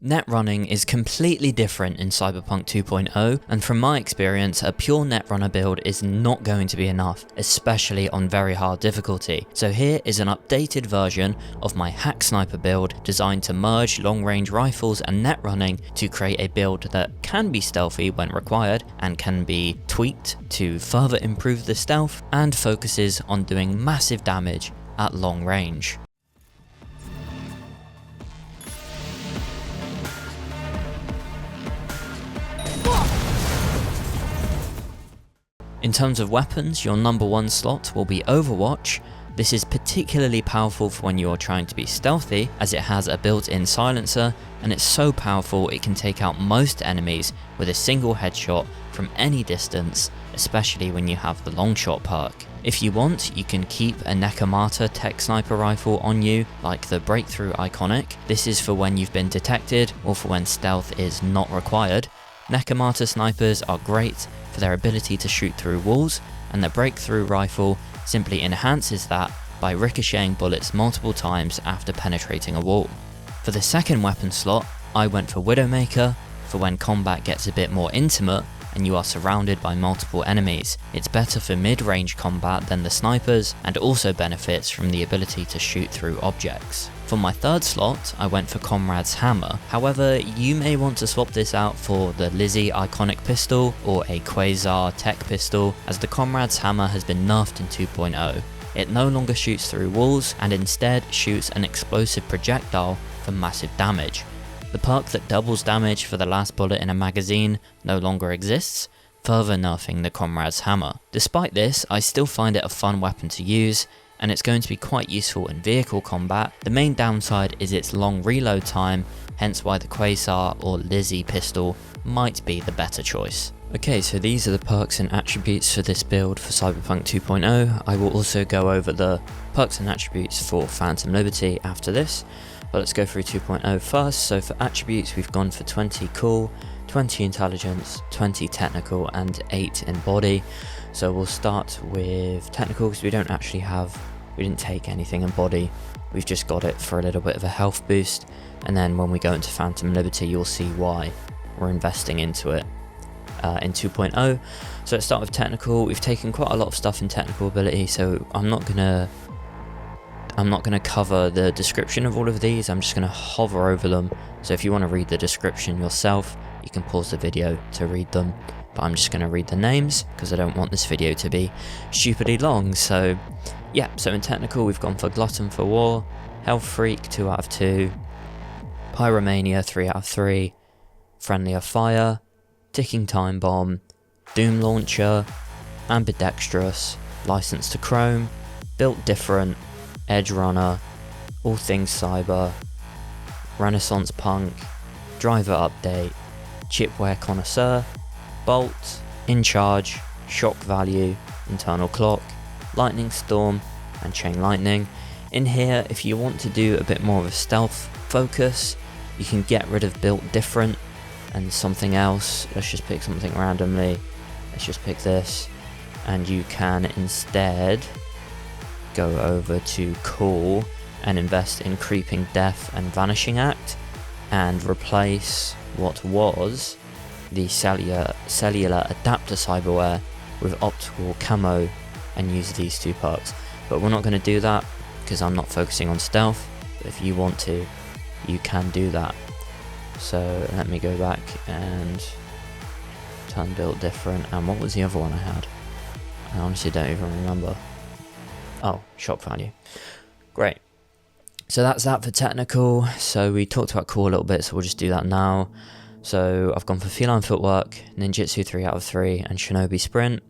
Net running is completely different in Cyberpunk 2.0, and from my experience, a pure Netrunner build is not going to be enough, especially on very hard difficulty. So here is an updated version of my HackSniper build designed to merge long-range rifles and net running to create a build that can be stealthy when required and can be tweaked to further improve the stealth and focuses on doing massive damage at long range. In terms of weapons, your number one slot will be Overwatch. This is particularly powerful for when you are trying to be stealthy, as it has a built-in silencer, and it's so powerful it can take out most enemies with a single headshot from any distance, especially when you have the long shot perk. If you want, you can keep a Netrunner tech sniper rifle on you, like the Breakthrough Iconic. This is for when you've been detected, or for when stealth is not required. Netrunner snipers are great for their ability to shoot through walls, and the Breakthrough rifle simply enhances that by ricocheting bullets multiple times after penetrating a wall. For the second weapon slot, I went for Widowmaker, for when combat gets a bit more intimate and you are surrounded by multiple enemies. It's better for mid-range combat than the snipers, and also benefits from the ability to shoot through objects. For my third slot, I went for Comrade's Hammer. However, you may want to swap this out for the Lizzie Iconic Pistol or a Quasar Tech Pistol, as the Comrade's Hammer has been nerfed in 2.0. It no longer shoots through walls and instead shoots an explosive projectile for massive damage. The perk that doubles damage for the last bullet in a magazine no longer exists, further nerfing the Comrade's Hammer. Despite this, I still find it a fun weapon to use, and it's going to be quite useful in vehicle combat. The main downside is its long reload time, hence why the Quasar or Lizzie pistol might be the better choice. Okay, so these are the perks and attributes for this build for Cyberpunk 2.0. I will also go over the perks and attributes for Phantom Liberty after this, but let's go through 2.0 first. So for attributes, we've gone for 20 cool, 20 intelligence, 20 technical, and 8 in body. So we'll start with technical because we didn't take anything in body, we've just got it for a little bit of a health boost, and then when we go into Phantom Liberty you'll see why we're investing into it in 2.0. So let's start with technical. We've taken quite a lot of stuff in technical ability, so I'm not gonna cover the description of all of these, I'm just gonna hover over them. So if you want to read the description yourself, you can pause the video to read them, but I'm just going to read the names because I don't want this video to be stupidly long. So yeah, so in technical we've gone for Glutton for War, Health Freak 2 out of 2, Pyromania 3 out of 3, Friendlier Fire, Ticking Time Bomb, Doom Launcher, Ambidextrous, License to Chrome, Built Different, Edge Runner, All Things Cyber, Renaissance Punk, Driver Update, Chipware Connoisseur, Bolt, In Charge, Shock Value, Internal Clock, Lightning Storm, and Chain Lightning. In here, if you want to do a bit more of a stealth focus, you can get rid of Built Different and something else. Let's just pick something randomly. Let's just pick this, and you can instead go over to Cool and invest in Creeping Death and Vanishing Act, and replace what was the cellular adapter Cyberware with optical camo and use these two perks. But we're not going to do that because I'm not focusing on stealth, but if you want to, you can do that. So let me go back and turn Built Different, and what was the other one I had? I honestly don't even remember. Oh, Shock Value. Great. So that's that for technical. So we talked about cool a little bit, so we'll just do that now. So I've gone for Feline Footwork, Ninjutsu 3 out of 3, and Shinobi Sprint.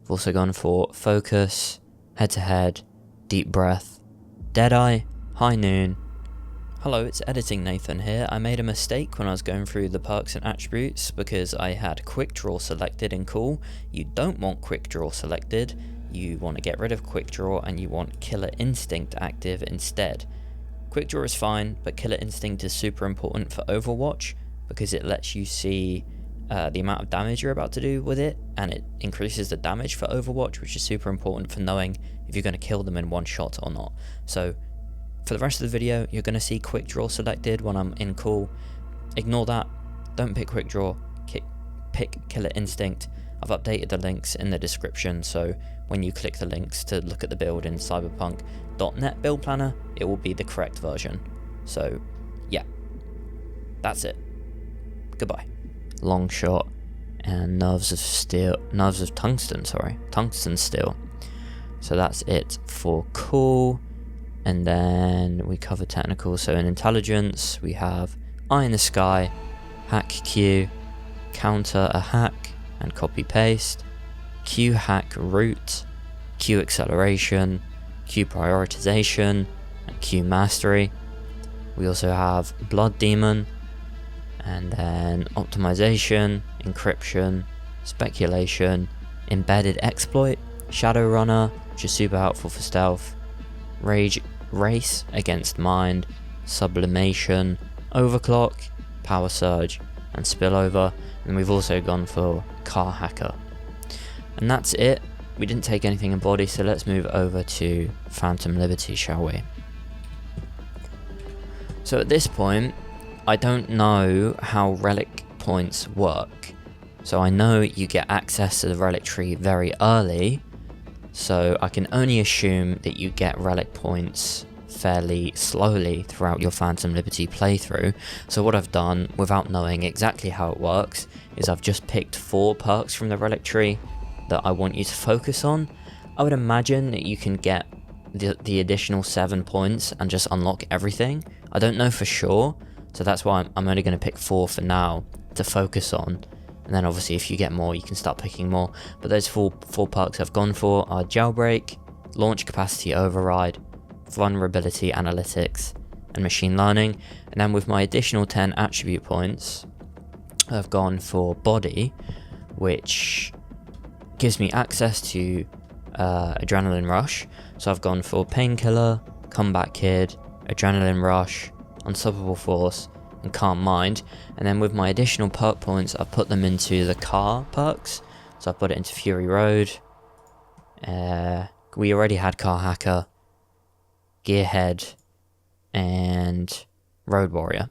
I've also gone for Focus, Head to Head, Deep Breath, Deadeye, High Noon. Hello, it's Editing Nathan here. I made a mistake when I was going through the perks and attributes because I had Quick Draw selected in cool. You don't want Quick Draw selected. You want to get rid of Quick Draw and you want Killer Instinct active instead. Quick Draw is fine, but Killer Instinct is super important for Overwatch because it lets you see the amount of damage you're about to do with it, and it increases the damage for Overwatch, which is super important for knowing if you're going to kill them in one shot or not. So for the rest of the video, you're going to see Quick Draw selected when I'm in cool. ignore that. Don't pick Quick Draw, pick Killer Instinct. I've updated the links in the description, so when you click the links to look at the build in Cyberpunk.net build planner, it will be the correct version. So yeah, that's it. Goodbye. Long shot and nerves of tungsten steel. So that's it for cool. And then we cover technical. So in intelligence we have eye in the sky, hack Q, counter a hack and copy paste, Q hack root, Q acceleration, Q prioritization, and Q mastery. We also have blood demon, and then optimization, encryption, speculation, embedded exploit, shadow runner, which is super helpful for stealth, race against mind, sublimation, overclock, power surge, and spillover. And we've also gone for car hacker. And that's it. We didn't take anything in body, so let's move over to Phantom Liberty, shall we? So at this point, I don't know how relic points work. So I know you get access to the relic tree very early, so I can only assume that you get relic points fairly slowly throughout your Phantom Liberty playthrough. So what I've done, without knowing exactly how it works, is I've just picked 4 perks from the relic tree that I want you to focus on. I would imagine that you can get the additional 7 points and just unlock everything. I don't know for sure, so that's why I'm only going to pick 4 for now to focus on. And then obviously if you get more, you can start picking more. But those four perks I've gone for are Jailbreak, Launch Capacity Override, Vulnerability Analytics, and Machine Learning. And then with my additional 10 attribute points, I've gone for Body, which gives me access to Adrenaline Rush. So I've gone for Painkiller, Combat Kid, Adrenaline Rush, Unstoppable Force, and Calm Mind. And then with my additional perk points, I've put them into the car perks. So I put it into Fury Road. We already had Car Hacker, Gearhead, and Road Warrior.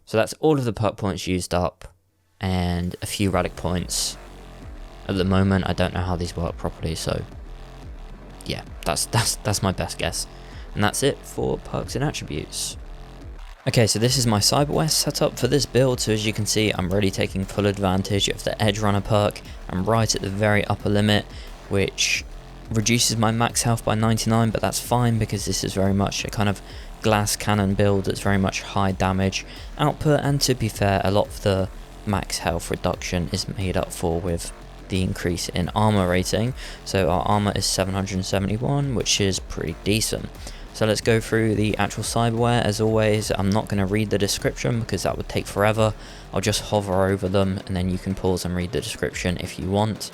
So that's all of the perk points used up, and a few relic points. At the moment, I don't know how these work properly, so yeah, that's my best guess. And that's it for perks and attributes. Okay, so this is my Cyberware setup for this build. So as you can see, I'm really taking full advantage of the Edge Runner perk. I'm right at the very upper limit, which reduces my max health by 99, but that's fine because this is very much a kind of glass cannon build that's very much high damage output, and to be fair, a lot of the max health reduction is made up for with the increase in armor rating. So our armor is 771, which is pretty decent. So let's go through the actual Cyberware. As always, I'm not going to read the description because that would take forever. I'll just hover over them and then you can pause and read the description if you want.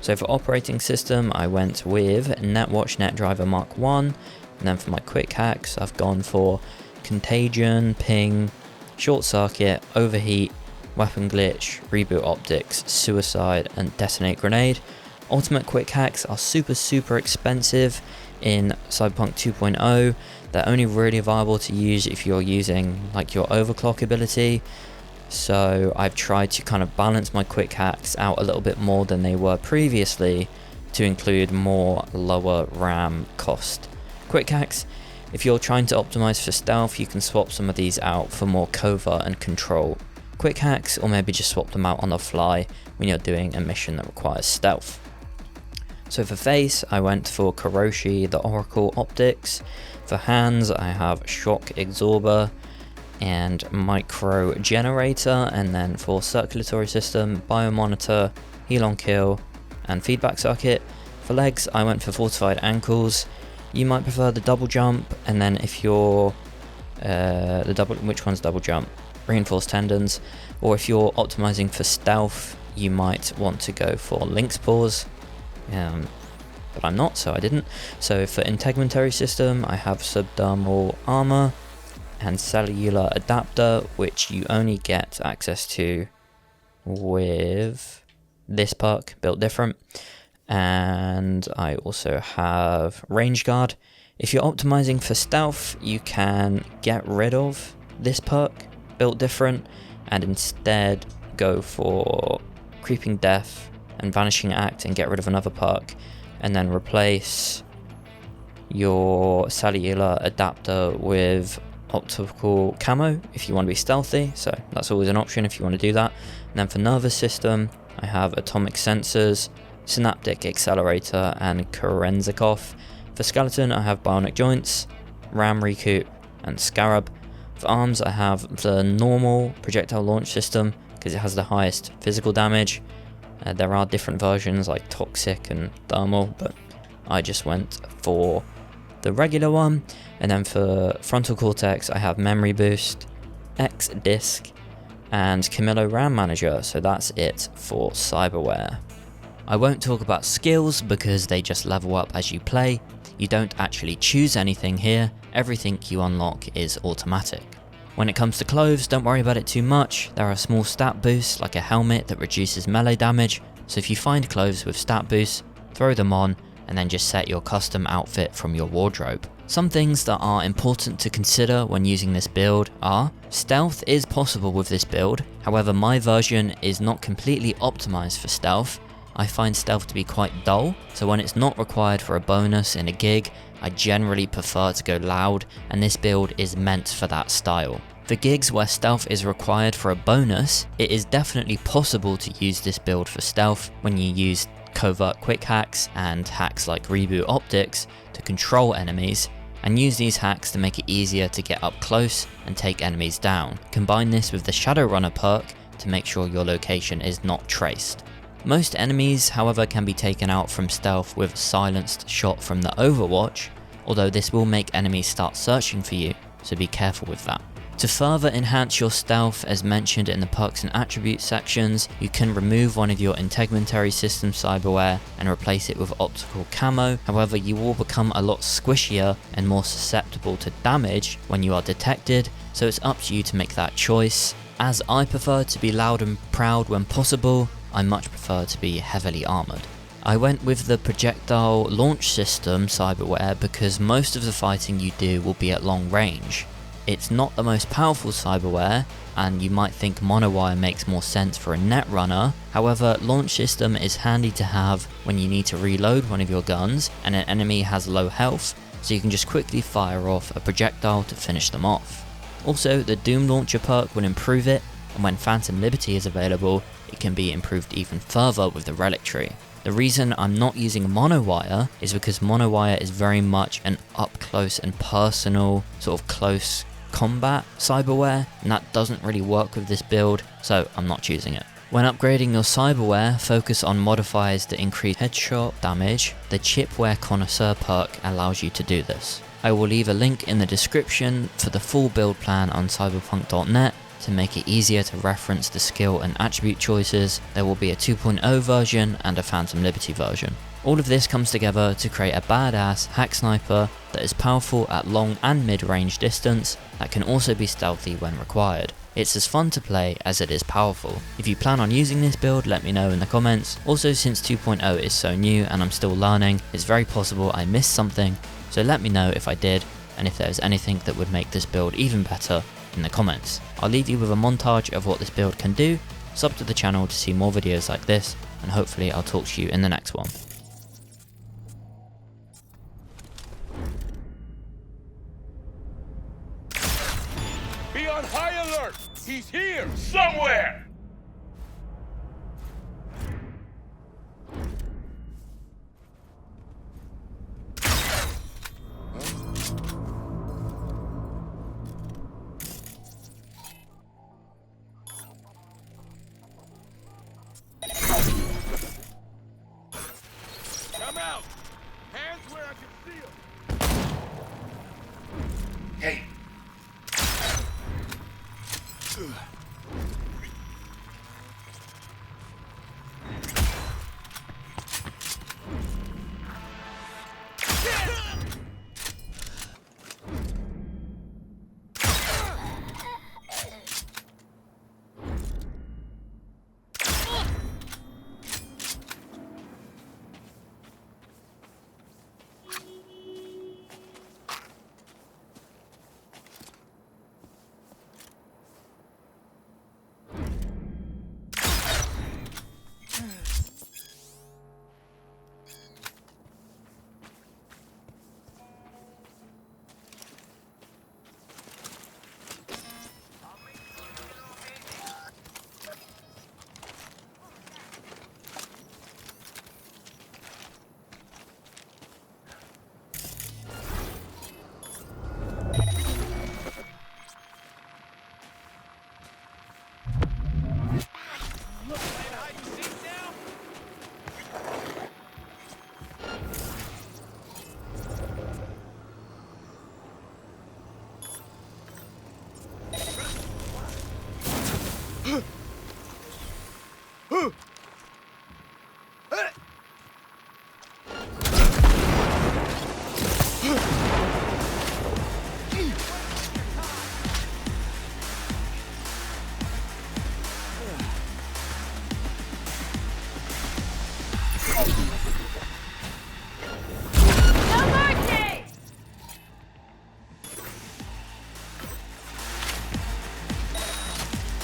So for operating system, I went with NetWatch NetDriver Mark 1, and then for my quick hacks, I've gone for Contagion, Ping, Short Circuit, Overheat, Weapon Glitch, Reboot Optics, Suicide, and Detonate Grenade. Ultimate quick hacks are super expensive in Cyberpunk 2.0. They're only really viable to use if you're using like your overclock ability. So I've tried to kind of balance my quick hacks out a little bit more than they were previously to include more lower RAM cost quick hacks. If you're trying to optimize for stealth, you can swap some of these out for more covert and control quick hacks, or maybe just swap them out on the fly when you're doing a mission that requires stealth. So for face, I went for Karoshi the Oracle Optics. For hands, I have Shock Absorber and Micro Generator, and then for circulatory system, Biomonitor, Heal on Kill, and Feedback Circuit. For legs, I went for Fortified Ankles. You might prefer the double jump, and then if you're which one's double jump? Reinforced Tendons. Or if you're optimizing for stealth, you might want to go for Lynx Paws. But I'm not, so I didn't. So for integumentary system, I have subdermal armor and cellular adapter, which you only get access to with this perk built different. And I also have range guard. If you're optimizing for stealth, you can get rid of this perk built different and instead go for Creeping Death and Vanishing Act and get rid of another perk, and then replace your cellular adapter with optical camo if you want to be stealthy, so that's always an option if you want to do that. And then for nervous system, I have atomic sensors, synaptic accelerator, and Kerenzikov. For skeleton, I have bionic joints, ram recoup, and scarab. For arms, I have the normal projectile launch system because it has the highest physical damage. There are different versions like toxic and thermal, but I just went for the regular one. And then for frontal cortex, I have memory boost, X disc, and Camillo RAM manager. So that's it for Cyberware. I won't talk about skills because they just level up as you play. You don't actually choose anything here. Everything you unlock is automatic. When it comes to clothes, don't worry about it too much. There are small stat boosts like a helmet that reduces melee damage. So if you find clothes with stat boosts, throw them on and then just set your custom outfit from your wardrobe. Some things that are important to consider when using this build are: stealth is possible with this build, however my version is not completely optimized for stealth. I find stealth to be quite dull, so when it's not required for a bonus in a gig, I generally prefer to go loud, and this build is meant for that style. For gigs where stealth is required for a bonus, it is definitely possible to use this build for stealth when you use covert quick hacks and hacks like reboot optics to control enemies, and use these hacks to make it easier to get up close and take enemies down. Combine this with the Shadowrunner perk to make sure your location is not traced. Most enemies, however, can be taken out from stealth with a silenced shot from the Overwatch, although this will make enemies start searching for you, so be careful with that. To further enhance your stealth, as mentioned in the perks and attributes sections, you can remove one of your integumentary system cyberware and replace it with optical camo. However, you will become a lot squishier and more susceptible to damage when you are detected, so it's up to you to make that choice. As I prefer to be loud and proud when possible, I much prefer to be heavily armoured. I went with the projectile launch system cyberware because most of the fighting you do will be at long range. It's not the most powerful cyberware, and you might think monowire makes more sense for a netrunner. However, launch system is handy to have when you need to reload one of your guns and an enemy has low health, so you can just quickly fire off a projectile to finish them off. Also, the Doom Launcher perk will improve it, and when Phantom Liberty is available, it can be improved even further with the Relic Tree. The reason I'm not using monowire is because monowire is very much an up close and personal, sort of close combat cyberware, and that doesn't really work with this build, so I'm not choosing it. When upgrading your cyberware, focus on modifiers that increase headshot damage. The Chipware Connoisseur perk allows you to do this. I will leave a link in the description for the full build plan on cyberpunk.net. To make it easier to reference the skill and attribute choices, there will be a 2.0 version and a Phantom Liberty version. All of this comes together to create a badass HackSniper that is powerful at long and mid-range distance, that can also be stealthy when required. It's as fun to play as it is powerful. If you plan on using this build, let me know in the comments. Also, since 2.0 is so new and I'm still learning, it's very possible I missed something, so let me know if I did, and if there's anything that would make this build even better in the comments. I'll leave you with a montage of what this build can do. Sub to the channel to see more videos like this, and hopefully I'll talk to you in the next one. Be on high alert! He's here somewhere! Come out! Hands where I can see 'em! Hey!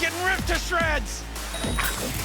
Getting ripped to shreds!